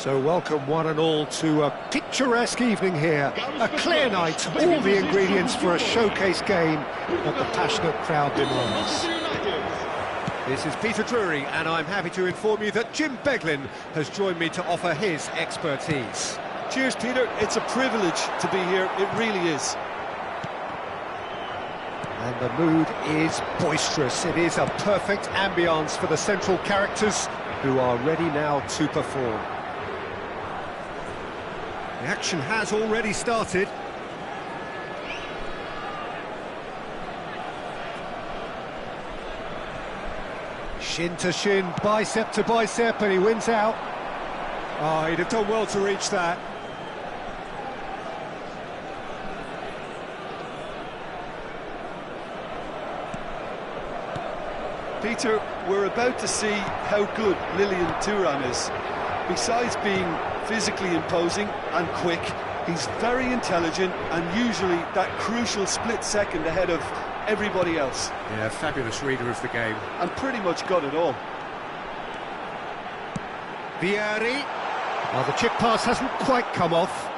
So welcome one and all to a picturesque evening here, a clear night, all the ingredients for a showcase game that the passionate crowd demands. This is Peter Drury, and I'm happy to inform you that Jim Beglin has joined me to offer his expertise. Cheers, Peter. It's a privilege to be here, it really is. And the mood is boisterous. It is a perfect ambience for the central characters who are ready now to perform. The action has already started. Shin to shin, bicep to bicep, and he wins out. Oh, he'd have done well to reach that. Peter, we're about to see how good Lilian Thuram is. Besides being physically imposing and quick, he's very intelligent and usually that crucial split second ahead of everybody else. Yeah, fabulous reader of the game. And pretty much got it all. Vieri. Well, the chip pass hasn't quite come off.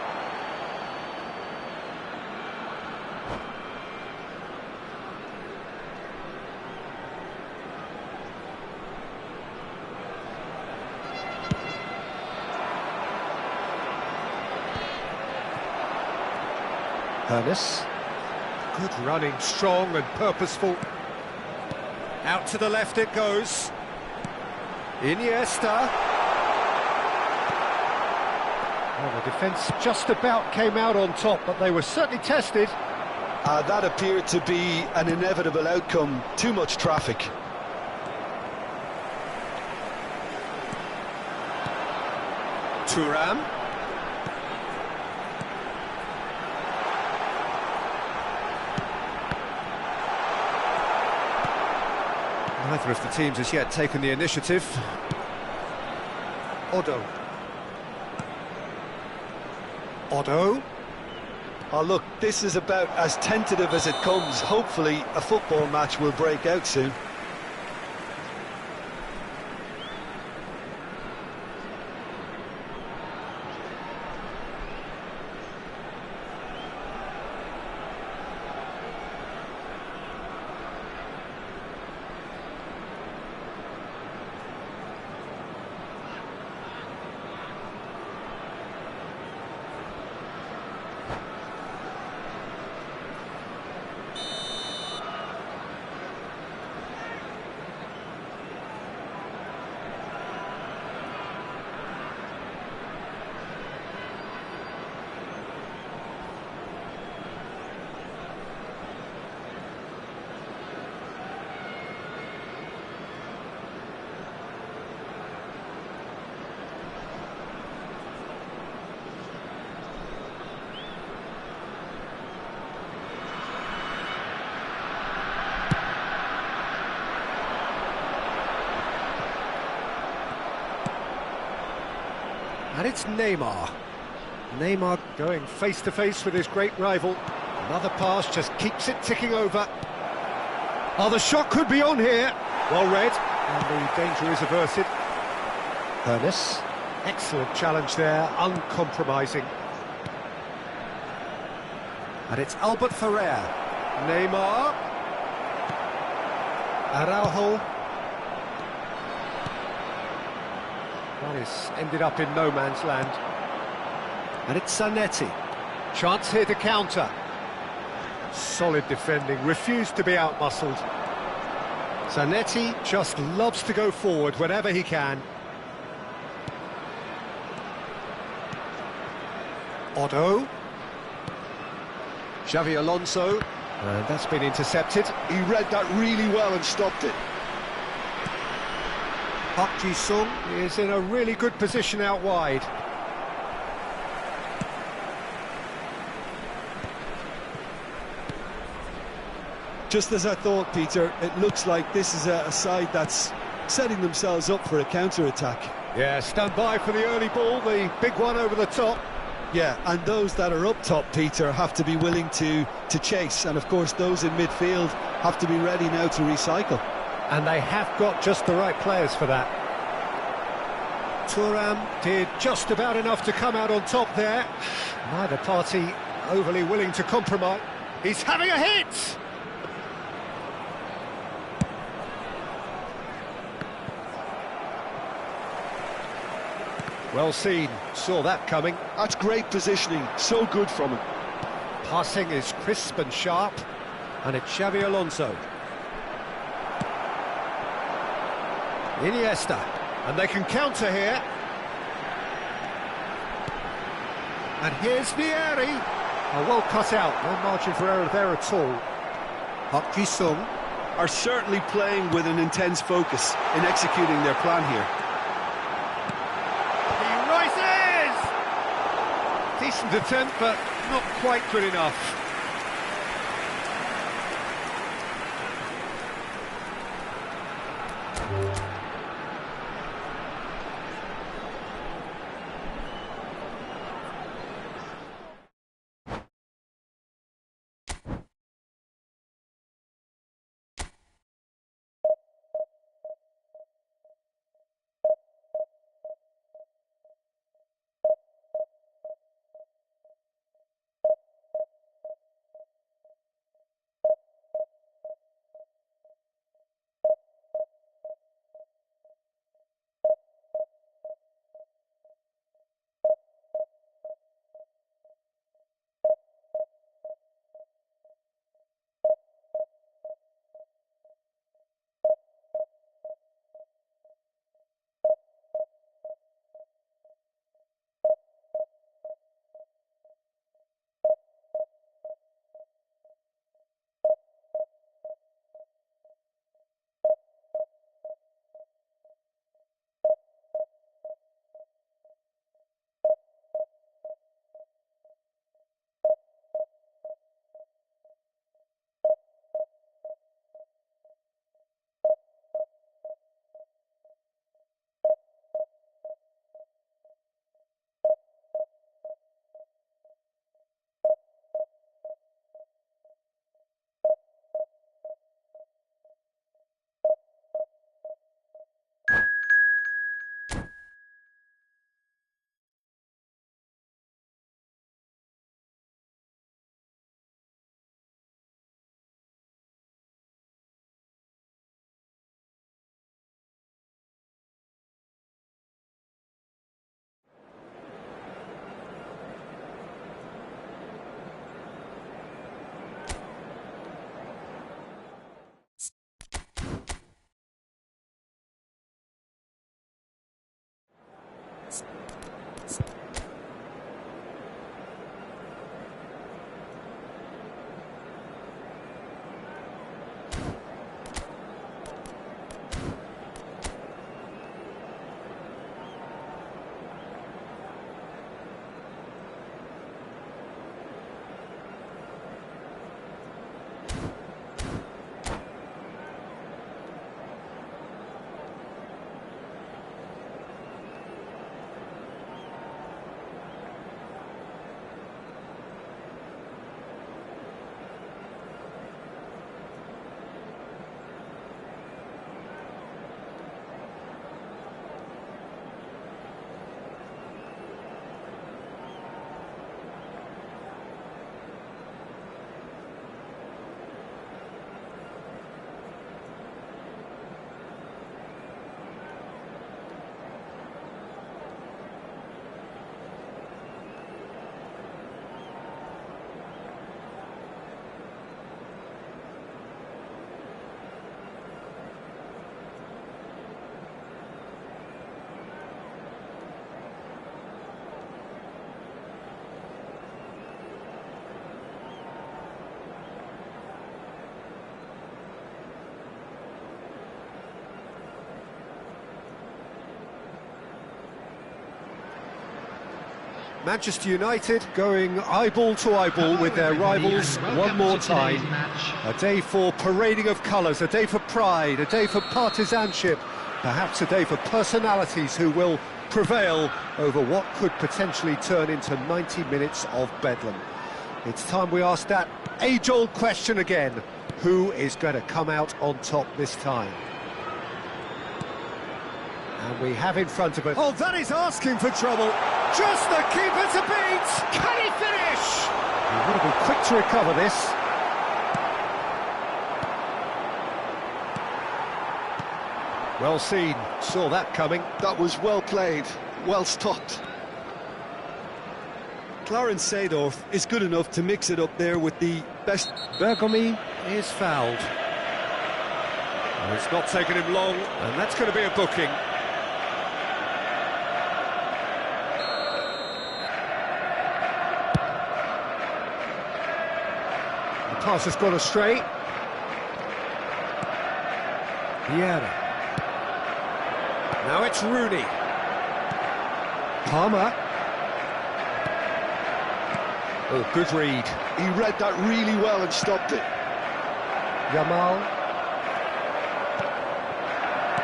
Ernest. Good running, strong and purposeful. Out to the left it goes. Iniesta. Well, the defence just about came out on top, but they were certainly tested. That appeared to be an inevitable outcome. Too much traffic. Thuram. Neither of the teams has yet taken the initiative. Otto. Oh, look, this is about as tentative as it comes. Hopefully, a football match will break out soon. And it's Neymar. Neymar going face-to-face with his great rival. Another pass just keeps it ticking over. Oh, the shot could be on here. Well read, and the danger is averted. Ernest. Excellent challenge there, uncompromising. And it's Albert Ferrer. Neymar. Araujo. Well, he's ended up in no man's land. And it's Zanetti. Chance here to counter. Solid defending, refused to be outmuscled. Zanetti just loves to go forward whenever he can. Otto. Xavi Alonso. And that's been intercepted. He read that really well and stopped it. Park Ji-sung is in a really good position out wide. Just as I thought, Peter, it looks like this is a side that's setting themselves up for a counter-attack. Yeah, stand by for the early ball, the big one over the top. Yeah, and those that are up top, Peter, have to be willing to chase. And, of course, those in midfield have to be ready now to recycle. And they have got just the right players for that. Thuram did just about enough to come out on top there. Neither party overly willing to compromise. He's having a hit! Well seen, saw that coming. That's great positioning, so good from him. Passing is crisp and sharp, and it's Xabi Alonso. Iniesta, and they can counter here. And here's Vieri. Oh, well cut out, no margin for error there at all. Park Ji-sung are certainly playing with an intense focus in executing their plan here. Decent attempt, but not quite good enough. Manchester United going eyeball to eyeball with their rivals one more time. A day for parading of colours, a day for pride, a day for partisanship, perhaps a day for personalities who will prevail over what could potentially turn into 90 minutes of bedlam. It's time we ask that age-old question again. Who is going to come out on top this time? And we have in front of us... Oh, that is asking for trouble. Just the keeper to beat. Can he finish? He would have been quick to recover this. Well seen. Saw that coming. That was well played, well stopped. Clarence Seedorf is good enough to mix it up there with the best... Bergomi is fouled. And it's not taken him long, and that's going to be a booking. The pass has gone astray. Vieira. Now it's Rooney. Palmer. Oh, good read. He read that really well and stopped it. Yamal.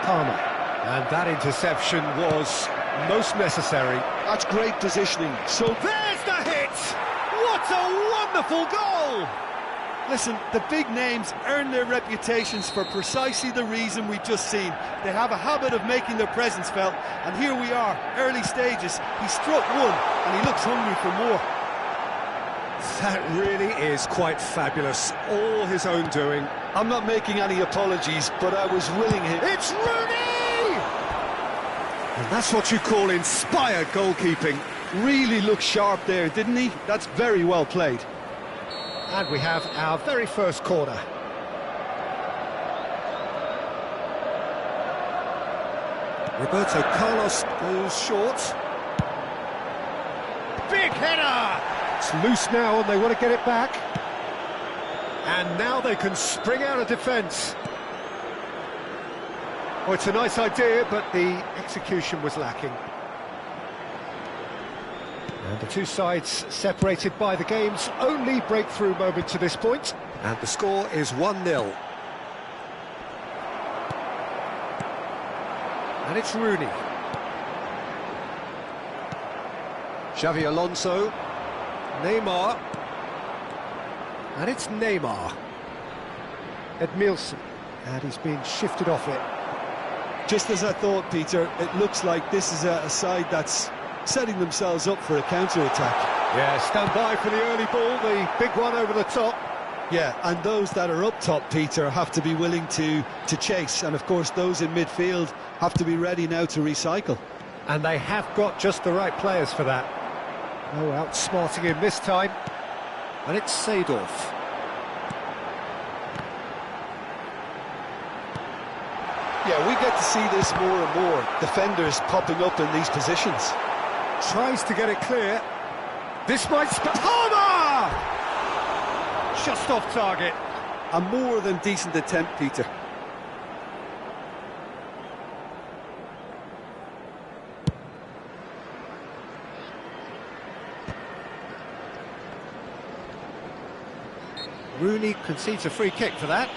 Palmer. And that interception was most necessary. That's great positioning. So there's the hit! What a wonderful goal! Listen, the big names earn their reputations for precisely the reason we've just seen. They have a habit of making their presence felt, and here we are, early stages. He struck one, and he looks hungry for more. That really is quite fabulous, all his own doing. I'm not making any apologies, but I was willing him. It's Rooney! And that's what you call inspired goalkeeping. Really looked sharp there, didn't he? That's very well played. And we have our very first corner. Roberto Carlos goes short. Big header! It's loose now and they want to get it back. And now they can spring out of defence. Well, it's a nice idea, but the execution was lacking. And the two sides separated by the game's only breakthrough moment to this point. And the score is 1-0. And it's Rooney. Xavi Alonso. Neymar. And it's Neymar. Edmilson. And he's been shifted off it. Just as I thought, Peter, it looks like this is a side that's setting themselves up for a counter-attack. Yeah, stand by for the early ball, the big one over the top. Yeah, and those that are up top, Peter, have to be willing to chase. And, of course, those in midfield have to be ready now to recycle. And they have got just the right players for that. Oh, outsmarting him this time. And it's Seedorf. Yeah, we get to see this more and more. Defenders popping up in these positions. Tries to get it clear. This might... Palmer! Just off target. A more than decent attempt, Peter. Rooney concedes a free kick for that.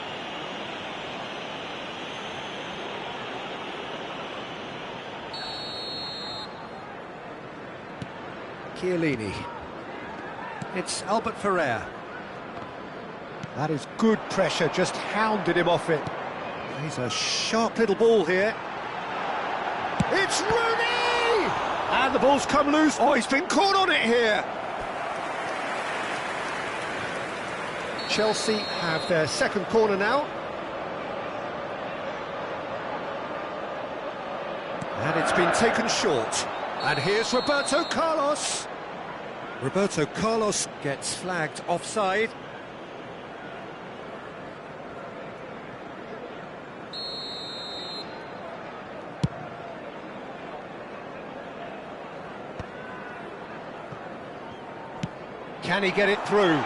Chiellini. It's Albert Ferrer. That is good pressure, just hounded him off it. He's a sharp little ball here. It's Rooney! And the ball's come loose. Oh, he's been caught on it here. Chelsea have their second corner now. And it's been taken short. And here's Roberto Carlos. Roberto Carlos gets flagged offside. Can he get it through?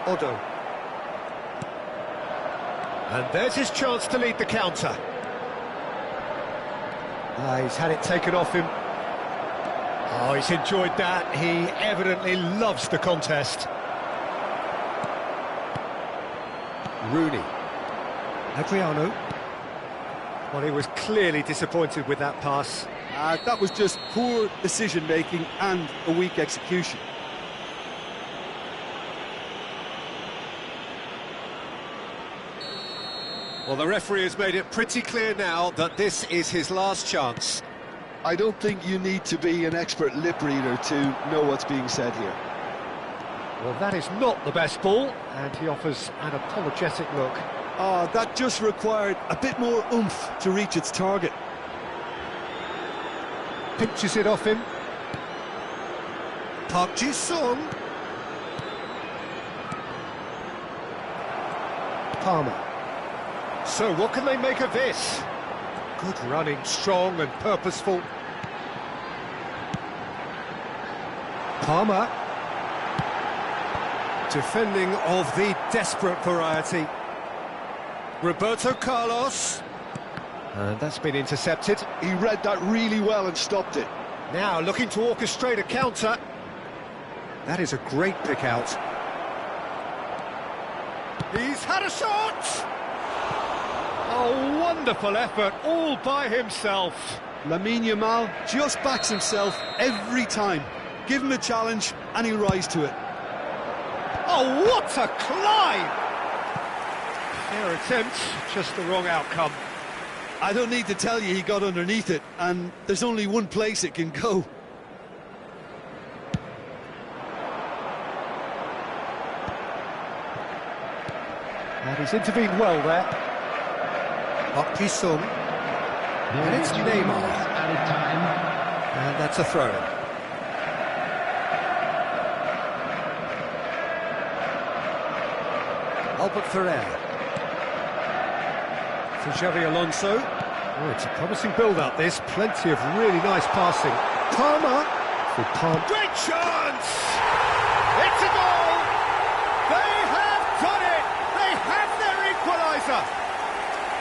Odo. And there's his chance to lead the counter. He's had it taken off him. Oh, he's enjoyed that. He evidently loves the contest. Rooney. Adriano. Well, he was clearly disappointed with that pass. That was just poor decision-making and a weak execution. Well, the referee has made it pretty clear now that this is his last chance. I don't think you need to be an expert lip reader to know what's being said here. Well, that is not the best ball, and he offers an apologetic look. That just required a bit more oomph to reach its target. Pinches it off him. Park Ji-sung. Palmer. So what can they make of this? Good running, strong and purposeful. Palmer. Defending of the desperate variety. Roberto Carlos. And that's been intercepted. He read that really well and stopped it. Now looking to orchestrate a counter. That is a great pick out. He's had a shot! A wonderful effort, all by himself. Lamine Yamal just backs himself every time. Give him a challenge and he'll rise to it. Oh, what a climb! Fair attempt, just the wrong outcome. I don't need to tell you he got underneath it, and there's only one place it can go. And he's intervened well there. Park Ji-sung. And it's Neymar. And that's a throw-in. Albert Ferrer. For Xavi Alonso. Oh, it's a promising build-up, this. Plenty of really nice passing. Palmer. For Palmer. Great chance! It's a goal! They have done it! They have their equaliser!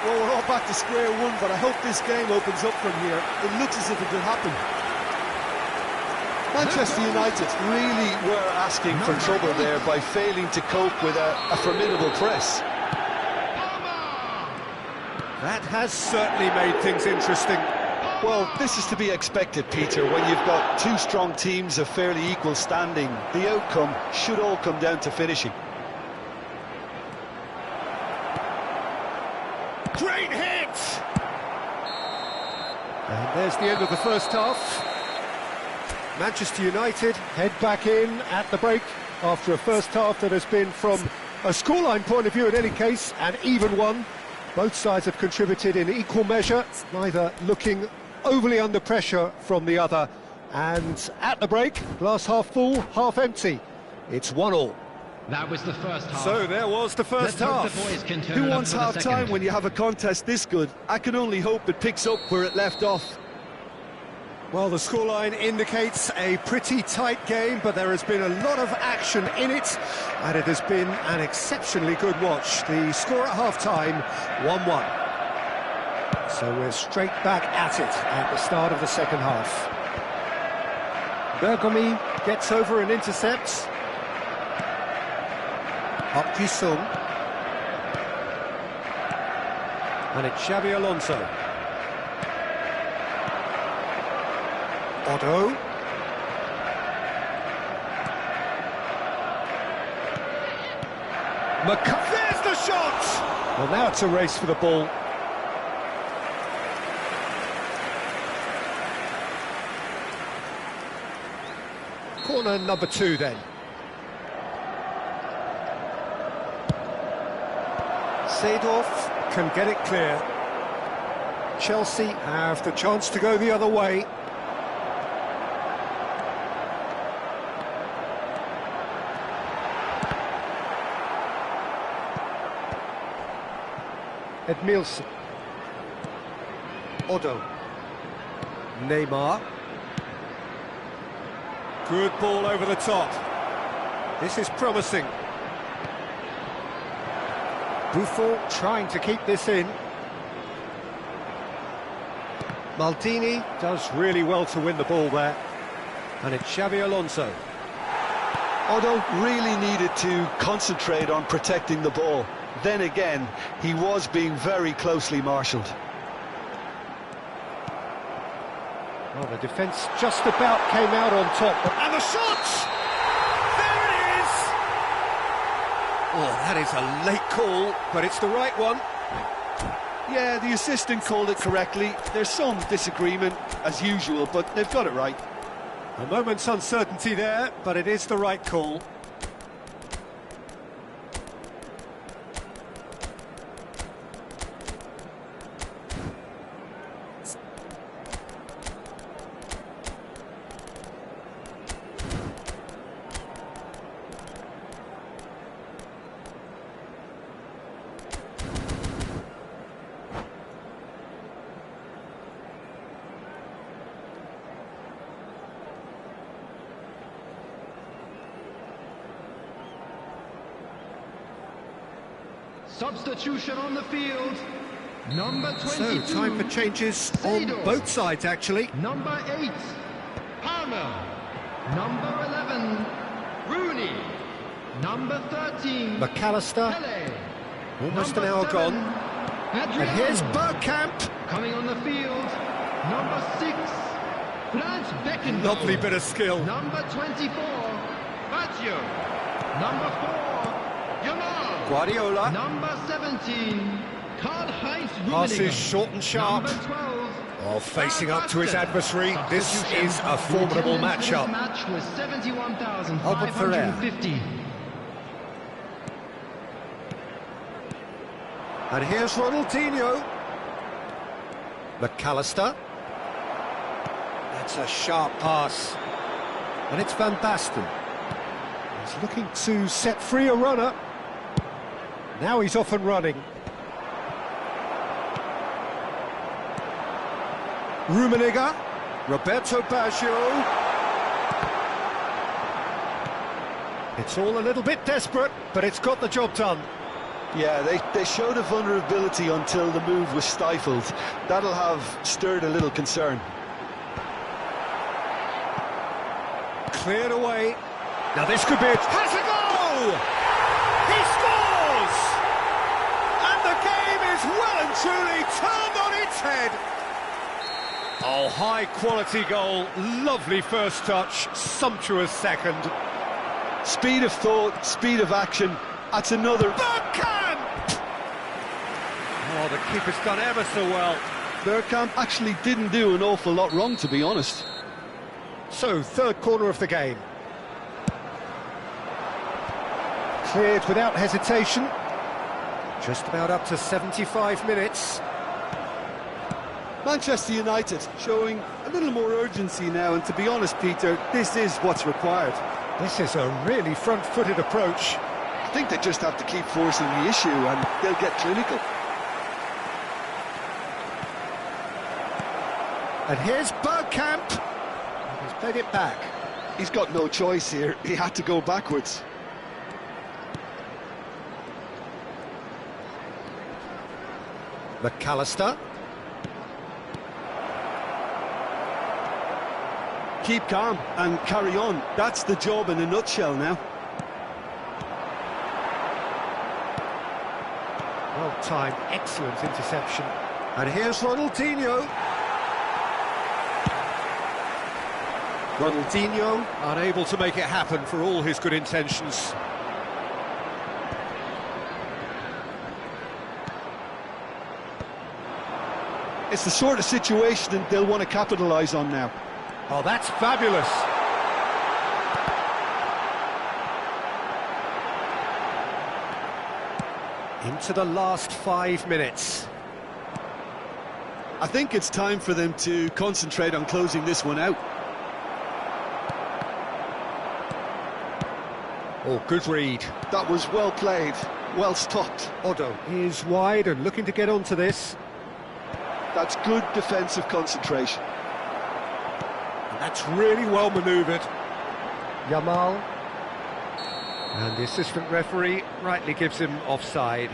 Well, we're all back to square one, but I hope this game opens up from here. It looks as if it could happen. Manchester United really were asking for trouble there by failing to cope with a formidable press. That has certainly made things interesting. Well, this is to be expected, Peter, when you've got two strong teams of fairly equal standing. The outcome should all come down to finishing. Great hit! And there's the end of the first half. Manchester United head back in at the break after a first half that has been, from a scoreline point of view in any case, an even one. Both sides have contributed in equal measure, neither looking overly under pressure from the other. And at the break, glass half full, half empty. It's 1-1. That was the first half. So there was the first half. Who wants half-time when you have a contest this good? I can only hope it picks up where it left off. Well, the scoreline indicates a pretty tight game, but there has been a lot of action in it, and it has been an exceptionally good watch. The score at half-time, 1-1. So we're straight back at it at the start of the second half. Bergomi gets over and intercepts. Park Ji-sung. And it's Xabi Alonso. Otto. There's the shot! Well, now it's a race for the ball. Corner number 2 then. Seedorf can get it clear. Chelsea have the chance to go the other way. Edmilson. Otto. Neymar. Good ball over the top. This is promising. Buffon trying to keep this in. Maldini does really well to win the ball there. And it's Xabi Alonso. Otto really needed to concentrate on protecting the ball. Then again, he was being very closely marshalled. Well, the defence just about came out on top. And the shot! There it is! Oh, that is a late call, but it's the right one. Yeah, the assistant called it correctly. There's some disagreement, as usual, but they've got it right. A moment's uncertainty there, but it is the right call. Substitution on the field. Number 22. So, time for changes on both sides, actually. Number 8, Palmer. Number 11, Rooney. Number 13, McAllister, Pele. almost Number an hour 7, gone. Adrian. And here's Bergkamp. Coming on the field, number 6, Franz Beckenbauer. Lovely bit of skill. Number 24, Baggio. Number 4, Yamal. Guardiola. Number 17, Karl-Heinz Rummenigge. Passes short and sharp. Number 12, Oh, facing up to his Basten. adversary. This Substitution. is a formidable The attendance for matchup. this match was 71,550. And here's Ronaldinho. McAllister. That's a sharp pass. And it's Van Basten. He's looking to set free a runner. Now he's off and running. Rummenigge. Roberto Baggio. It's all a little bit desperate, but it's got the job done. Yeah, they showed a vulnerability until the move was stifled. That'll have stirred a little concern. Cleared away. Now this could be it. Has a goal! He scores! And the game is well and truly turned on its head. Oh, high quality goal. Lovely first touch. Sumptuous second. Speed of thought, speed of action. That's another. Bergkamp! Oh, the keeper's done ever so well. Bergkamp actually didn't do an awful lot wrong, to be honest. So, third corner of the game. Cleared without hesitation. Just about up to 75 minutes. Manchester United showing a little more urgency now, and to be honest, Peter, this is what's required. This is a really front-footed approach. I think they just have to keep forcing the issue and they'll get clinical. And here's Bergkamp. He's played it back. He's got no choice here. He had to go backwards. McAllister. Keep calm and carry on. That's the job in a nutshell now. Well timed, excellent interception. And here's Ronaldinho. Ronaldinho unable to make it happen for all his good intentions. It's the sort of situation that they'll want to capitalise on now. Oh, that's fabulous. Into the last 5 minutes. I think it's time for them to concentrate on closing this one out. Oh, good read. That was well played, well stopped. Odo is wide and looking to get onto this. That's good defensive concentration. And that's really well manoeuvred. Yamal. And the assistant referee rightly gives him offside.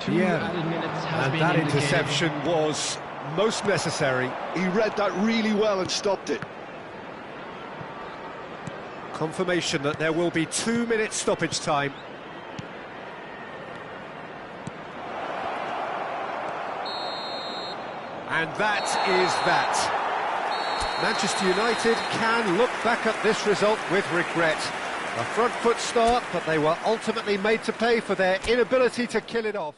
Added minutes has And been that indicated. interception was most necessary. He read that really well and stopped it. Confirmation that there will be 2 minutes stoppage time. And that is that. Manchester United can look back at this result with regret. A front foot start, but they were ultimately made to pay for their inability to kill it off.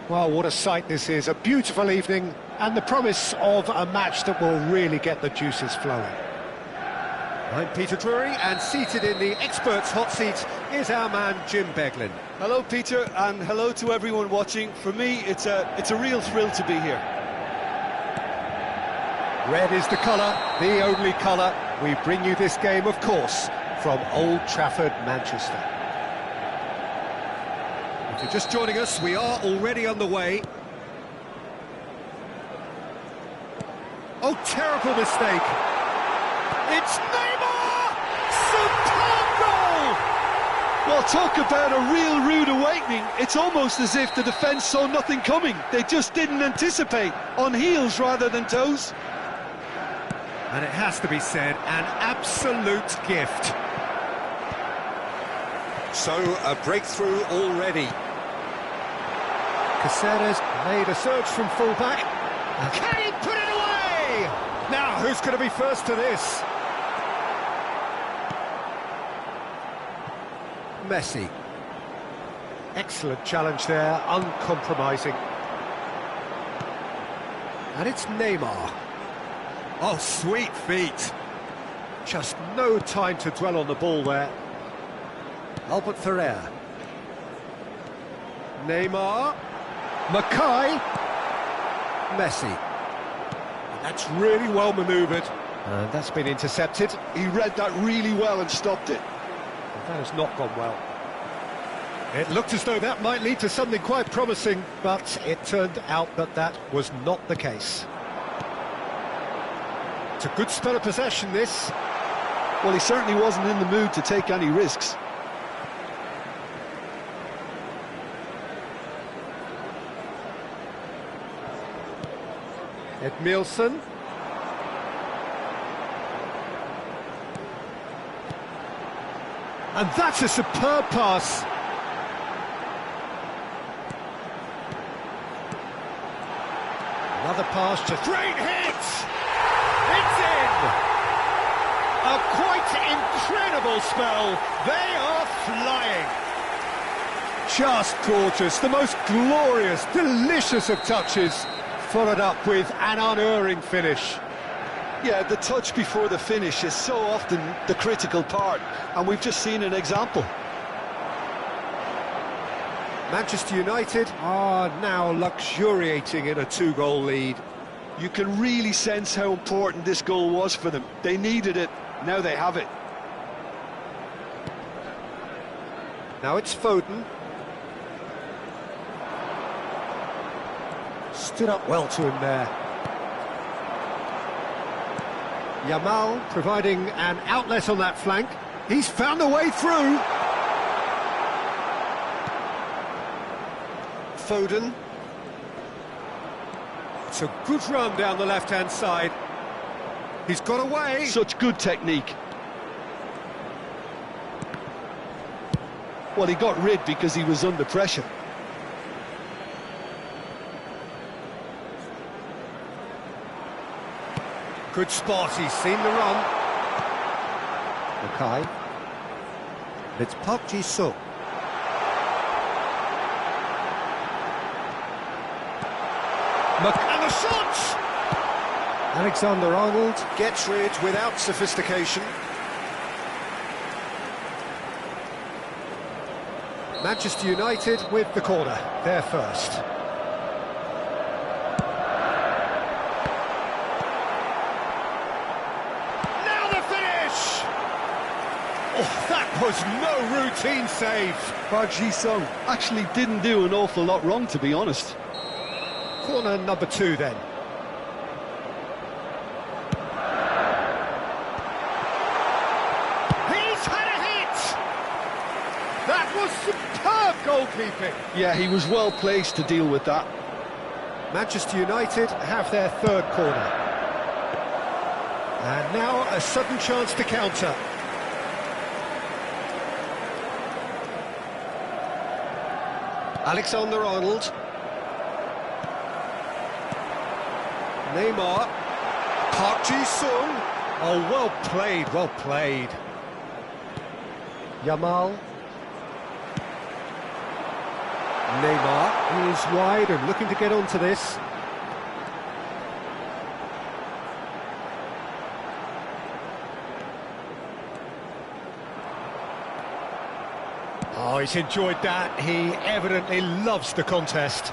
Well, what a sight this is. A beautiful evening and the promise of a match that will really get the juices flowing. I'm Peter Drury, and seated in the experts' hot seat is our man Jim Beglin. Hello, Peter, and hello to everyone watching. For me, it's a real thrill to be here. Red is the colour, the only colour. We bring you this game, of course, from Old Trafford, Manchester. If you're just joining us, we are already underway. Oh, terrible mistake. It's Neymar! Superb goal! Well, talk about a real rude awakening. It's almost as if the defence saw nothing coming. They just didn't anticipate, on heels rather than toes. And it has to be said, an absolute gift. So, a breakthrough already. Caceres made a surge from full-back. Can he put it away? Now, who's going to be first to this? Messi. Excellent challenge there, uncompromising. And it's Neymar. Oh, sweet feet. Just no time to dwell on the ball there. Albert Ferrer. Neymar. Mackay. Messi. And that's really well manoeuvred. And that's been intercepted. He read that really well and stopped it. That has not gone well. It looked as though that might lead to something quite promising, but it turned out that that was not the case. It's a good spell of possession, this. Well, he certainly wasn't in the mood to take any risks. Edmilson. And that's a superb pass. Another pass, just great hit! It's in! A quite incredible spell. They are flying. Just gorgeous, the most glorious, delicious of touches, followed up with an unerring finish. Yeah, the touch before the finish is so often the critical part, and we've just seen an example. Manchester United are now luxuriating in a two-goal lead. You can really sense how important this goal was for them. They needed it, now they have it. Now it's Foden. Stood up well to him there. Yamal providing an outlet on that flank. He's found a way through. Foden. It's a good run down the left-hand side. He's got away. Such good technique. Well, he got rid because he was under pressure. Good spot, he's seen the run. Mackay. It's Park Ji-sung. And the shot! Alexander-Arnold gets rid without sophistication. Manchester United with the corner, they're first. Now the finish! Oh, that was no routine save. Park Ji-sung actually didn't do an awful lot wrong, to be honest. Corner number 2 then. He's had a hit! That was superb goalkeeping. Yeah, he was well placed to deal with that. Manchester United have their third corner. And now a sudden chance to counter. Alexander-Arnold. Neymar. Park Ji-sung. Oh, well played, well played. Yamal. Neymar is wide and looking to get onto this. Oh, he's enjoyed that. He evidently loves the contest.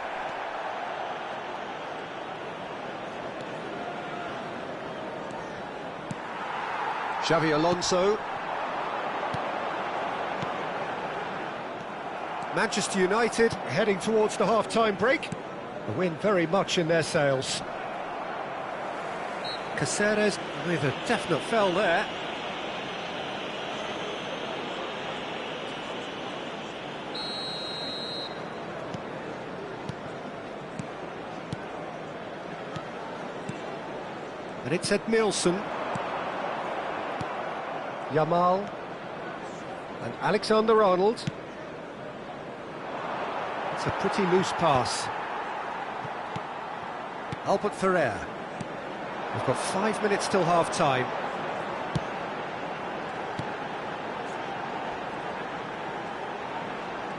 Xavi Alonso. Manchester United heading towards the half-time break. The wind very much in their sails. Caceres with a definite foul there. And it's Nielsen. Yamal. And Alexander-Arnold. It's a pretty loose pass. Albert Ferrer. We've got 5 minutes till half-time.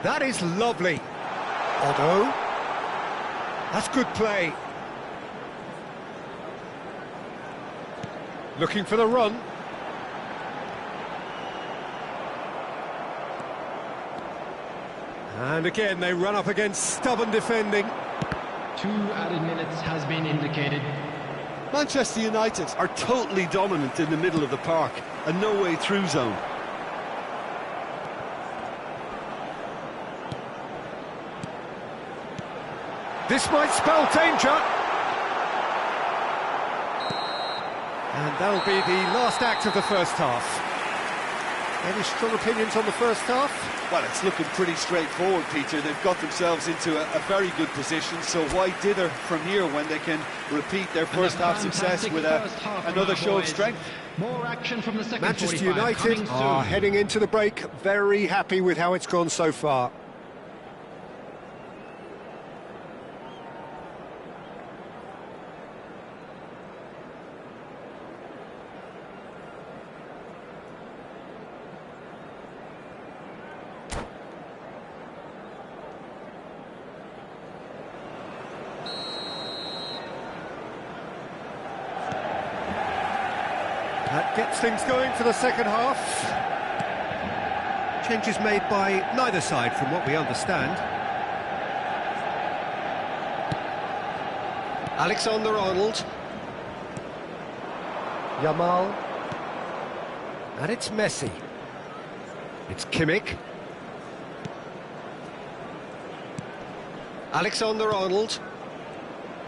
That is lovely. Otto. That's good play. Looking for the run. And again, they run up against stubborn defending. 2 added minutes has been indicated. Manchester United are totally dominant in the middle of the park, a no-way-through zone. This might spell danger. And that'll be the last act of the first half. Any strong opinions on the first half? Well, it's looking pretty straightforward, Peter. They've got themselves into a very good position, so why dither from here when they can repeat their first half success with another show of strength? More action from the second Manchester 45 United are heading into the break very happy with how it's gone so far. That gets things going for the second half. Changes made by neither side from what we understand. Alexander-Arnold. Yamal. And it's Messi. It's Kimmich. Alexander-Arnold.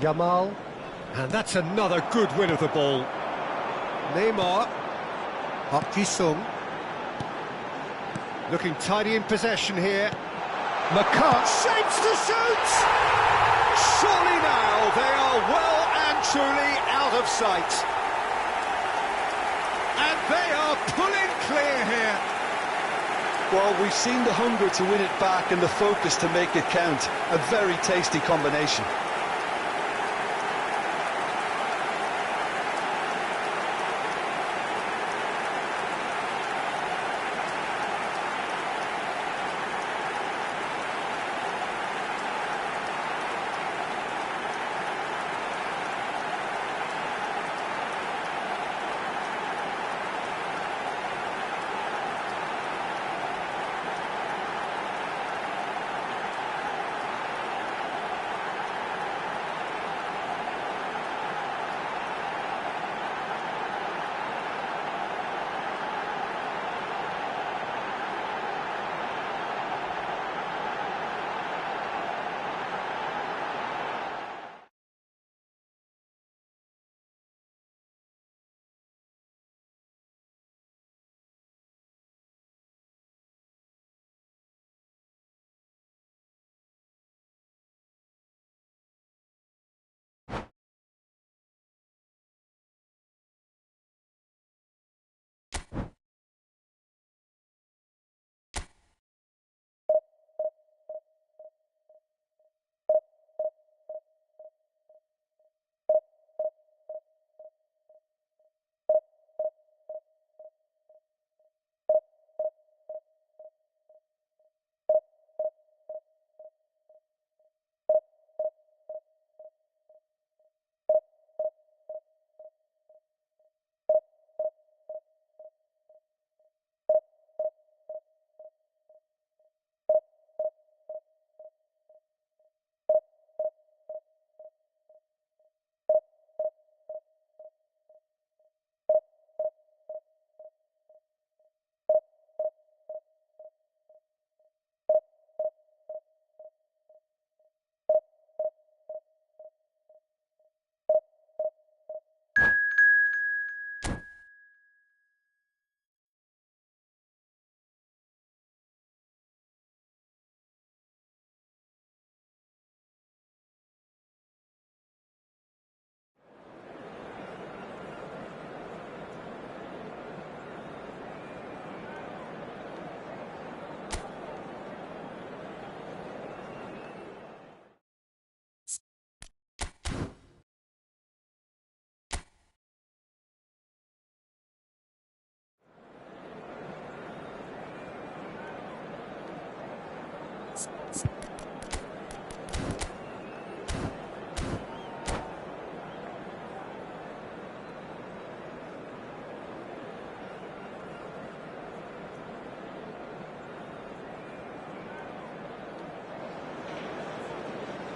Yamal. And that's another good win of the ball. Neymar, Park Ji-sung, looking tidy in possession here. McCart shapes to shoot! Surely now they are well and truly out of sight. And they are pulling clear here. Well, we've seen the hunger to win it back and the focus to make it count. A very tasty combination.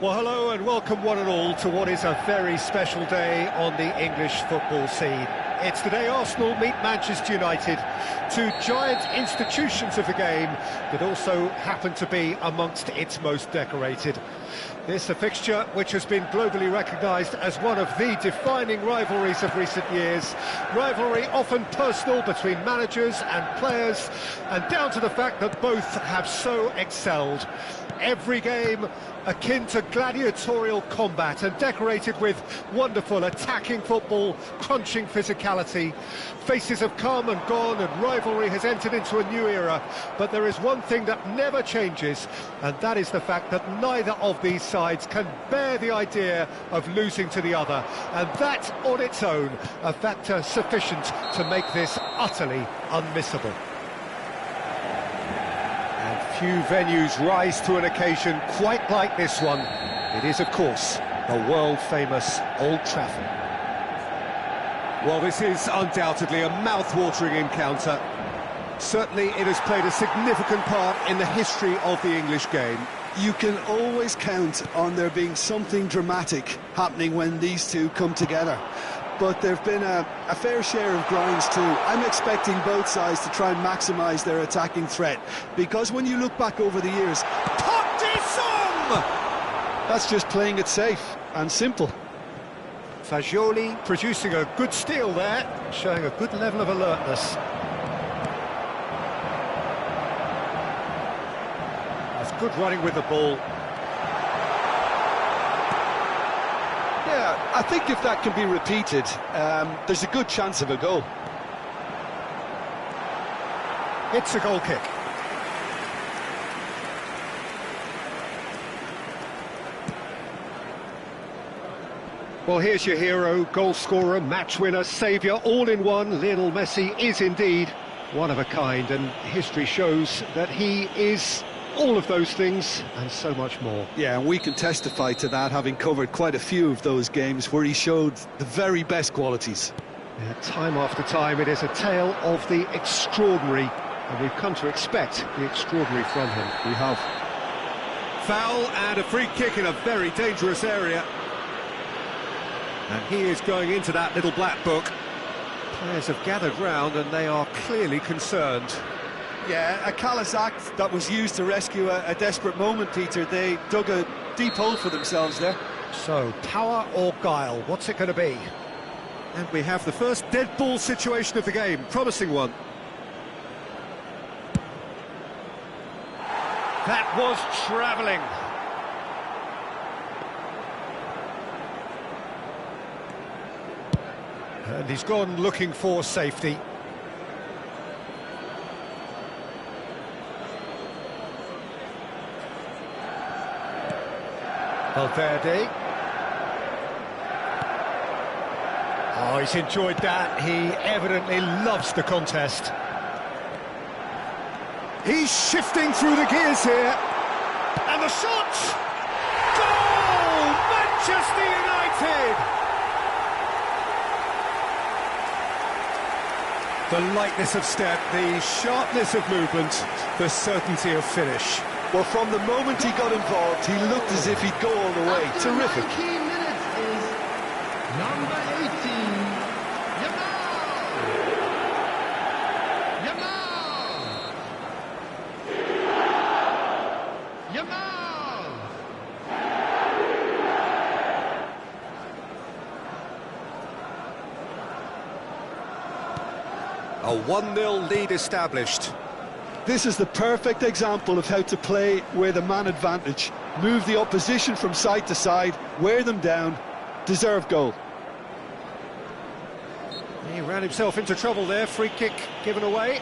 Well, hello and welcome one and all to what is a very special day on the English football scene. It's the day Arsenal meet Manchester United, two giant institutions of the game that also happen to be amongst its most decorated. This a fixture which has been globally recognised as one of the defining rivalries of recent years. Rivalry often personal between managers and players, and down to the fact that both have so excelled. Every game akin to gladiatorial combat and decorated with wonderful attacking football, crunching physicality. Faces have come and gone and rivalry has entered into a new era, but there is one thing that never changes, and that is the fact that neither of these sides can bear the idea of losing to the other, and that on its own a factor sufficient to make this utterly unmissable. Few venues rise to an occasion quite like this one. It is, of course, the world-famous Old Trafford. Well, this is undoubtedly a mouth-watering encounter. Certainly it has played a significant part in the history of the English game. You can always count on there being something dramatic happening when these two come together. But there have been a fair share of grinds too. I'm expecting both sides to try and maximise their attacking threat, because when you look back over the years, that's just playing it safe and simple. Fagioli producing a good steal there, showing a good level of alertness. That's good running with the ball. Yeah, I think if that can be repeated, there's a good chance of a goal. It's a goal kick. Well, here's your hero, goal scorer, match winner, saviour, all in one. Lionel Messi is indeed one of a kind, and history shows that he is all of those things and so much more. Yeah, and we can testify to that, having covered quite a few of those games where he showed the very best qualities. Yeah, time after time, it is a tale of the extraordinary, and we've come to expect the extraordinary from him. We have. Foul and a free kick in a very dangerous area. And he is going into that little black book. Players have gathered round and they are clearly concerned. Yeah, a callous act that was used to rescue a desperate moment, Peter. They dug a deep hole for themselves there. So, power or guile, what's it going to be? And we have the first dead ball situation of the game, promising one. That was travelling. And he's gone looking for safety. Valverde. Oh, he's enjoyed that. He evidently loves the contest. He's shifting through the gears here. And the shot! Goal! Manchester United! The lightness of step, the sharpness of movement, the certainty of finish. Well, from the moment he got involved, he looked as if he'd go all the way. After Terrific. 19 minutes is number 18, Yamal! A 1-0 lead established. This is the perfect example of how to play with a man advantage. Move the opposition from side to side, wear them down, deserve goal. He ran himself into trouble there, free kick given away.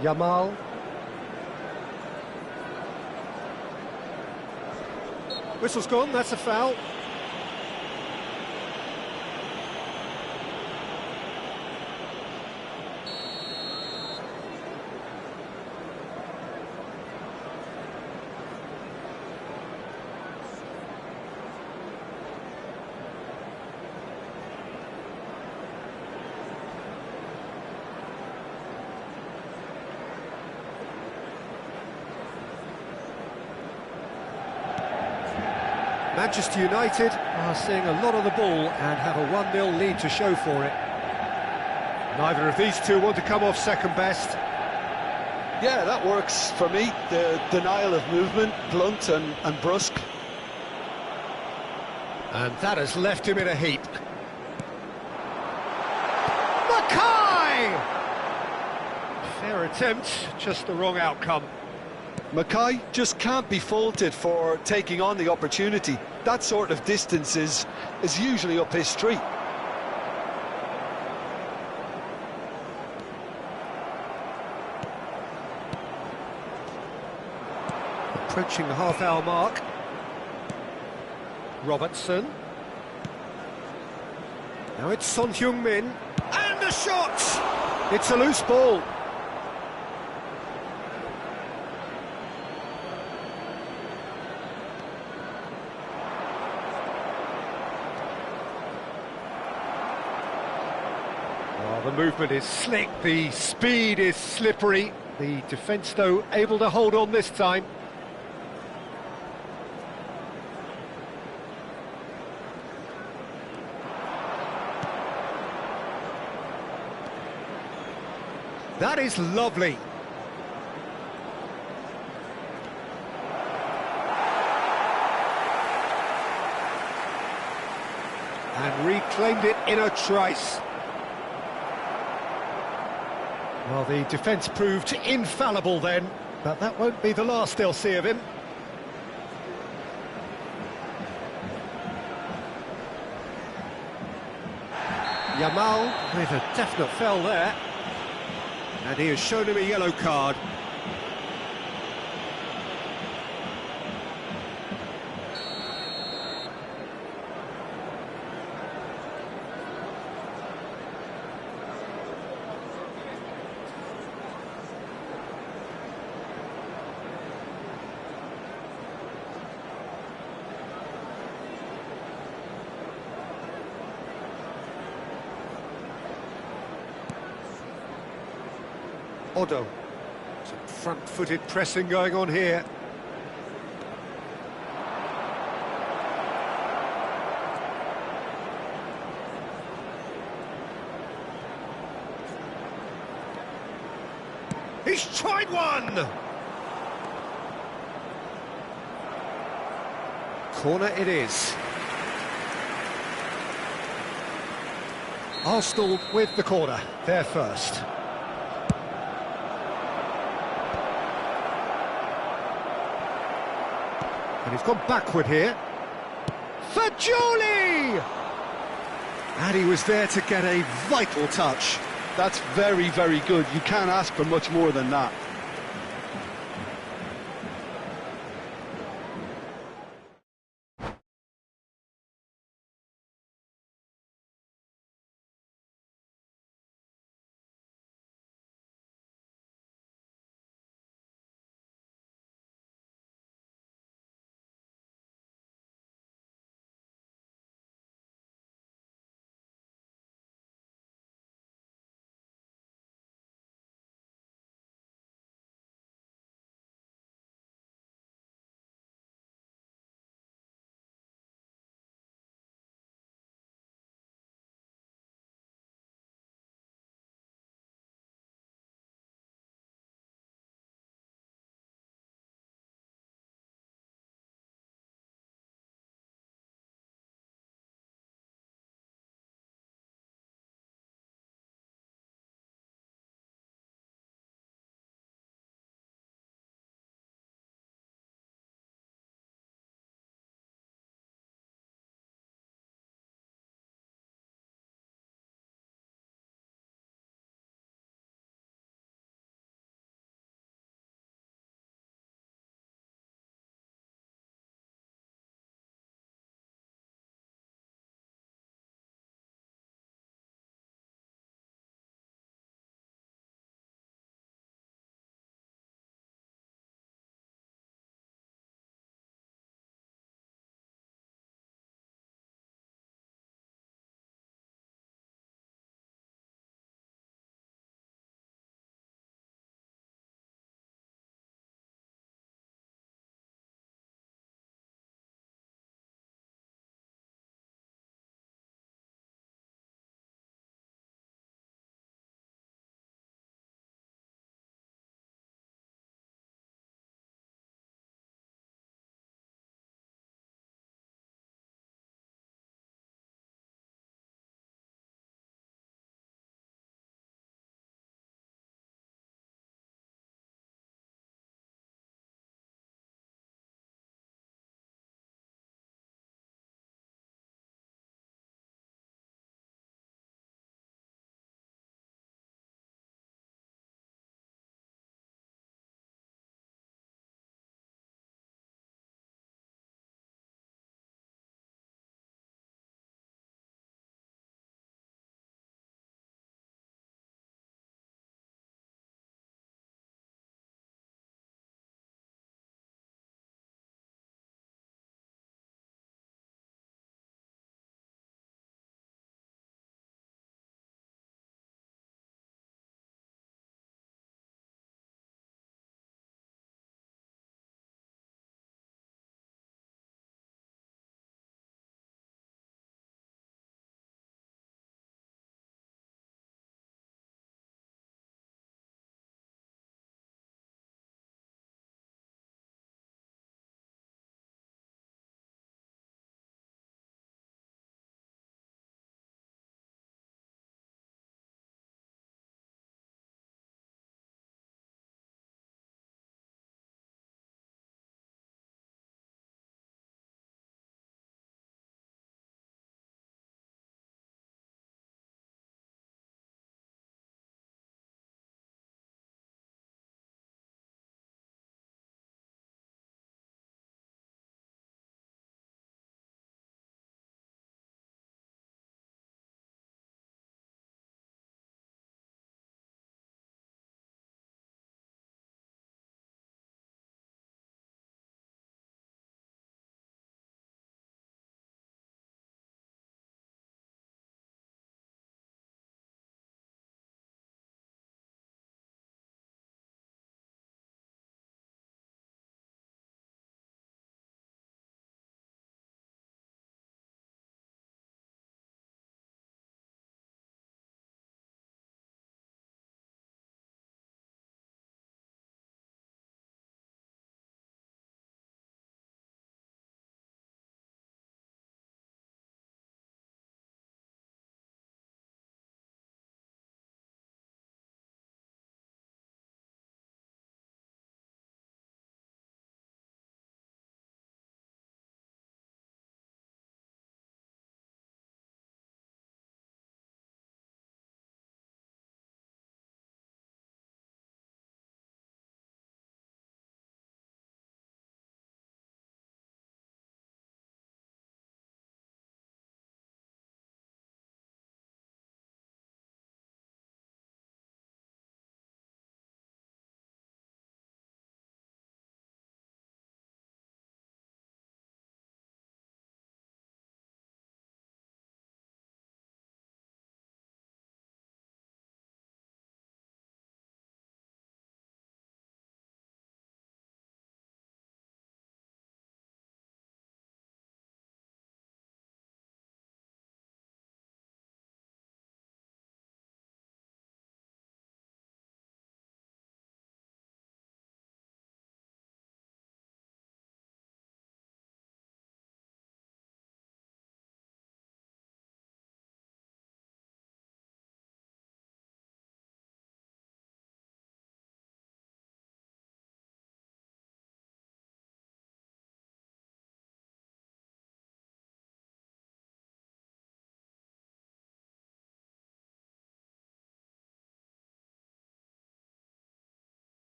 Yamal. Whistle's gone, that's a foul. Manchester United are seeing a lot of the ball and have a 1-0 lead to show for it. Neither of these two want to come off second best. Yeah, that works for me. The denial of movement, blunt and brusque. And that has left him in a heap. Mackay! Fair attempt, just the wrong outcome. Mackay just can't be faulted for taking on the opportunity. That sort of distance is usually up his street. Approaching the half-hour mark. Robertson. Now it's Son Heung-min. And a shot! It's a loose ball. Well, the movement is slick, the speed is slippery. The defence, though, able to hold on this time. That is lovely. And reclaimed it in a trice. Well, the defence proved infallible then, but that won't be the last they'll see of him. Yamal with a definite foul there. And he has shown him a yellow card. Odo. Some front-footed pressing going on here. He's tried one! Corner it is. Arsenal with the corner, they're first. And he's gone backward here. Fagioli! And he was there to get a vital touch. That's very, very good. You can't ask for much more than that.